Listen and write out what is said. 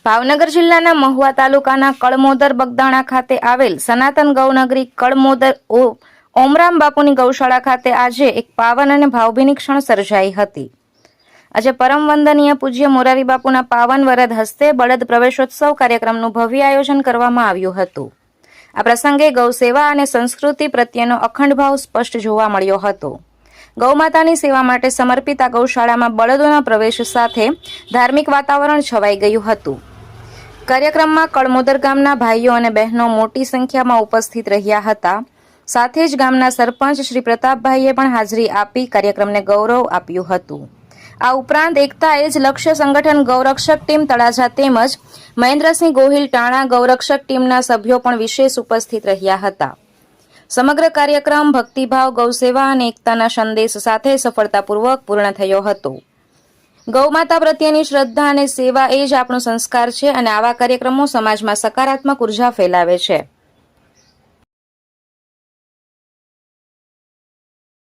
ભાવનગર જિલ્લાના મહુવા તાલુકાના કળમોદર બગદાણા ખાતે આવેલ સનાતન ગૌનગરી કળમોદર ઓમરામ બાપુની ગૌશાળા ખાતે આજે એક પાવન અને ભાવભીની ક્ષણ સર્જાઈ હતી। આજે પરમ વંદનીય પૂજ્ય મોરારી બાપુના પાવન વરદ હસ્તે બળદ પ્રવેશોત્સવ કાર્યક્રમનું ભવ્ય આયોજન કરવામાં આવ્યું હતું। આ પ્રસંગે ગૌ સેવા અને સંસ્કૃતિ પ્રત્યેનો અખંડ ભાવ સ્પષ્ટ જોવા મળ્યો હતો। ગૌમાતાની સેવા માટે સમર્પિત આ ગૌશાળામાં બળદોના પ્રવેશ સાથે ધાર્મિક વાતાવરણ છવાઈ ગયું હતું। કાર્યક્રમમાં કળમોદર ગામના ભાઈઓ અને બહેનો મોટી સંખ્યામાં ઉપસ્થિત રહ્યા હતા। સાથે જ ગામના સરપંચ શ્રી પ્રતાપભાઈએ પણ હાજરી આપી કાર્યક્રમને ગૌરવ આપ્યું હતું। આ ઉપરાંત એકતા એજ લક્ષ્ય સંગઠન ગૌરક્ષક ટીમ તળાજા તેમજ મહેન્દ્રસિંહ ગોહિલ ટાણા ગૌરક્ષક ટીમના સભ્યો પણ વિશેષ ઉપસ્થિત રહ્યા હતા। સમગ્ર કાર્યક્રમ ભક્તિભાવ ગૌસેવા અને એકતાના સંદેશ સાથે સફળતાપૂર્વક પૂર્ણ થયો હતો। ગૌમાતા પ્રત્યેની શ્રદ્ધા અને સેવા એ જ આપણો સંસ્કાર છે અને આવા કાર્યક્રમો સમાજમાં સકારાત્મક ઉર્જા ફેલાવે છે।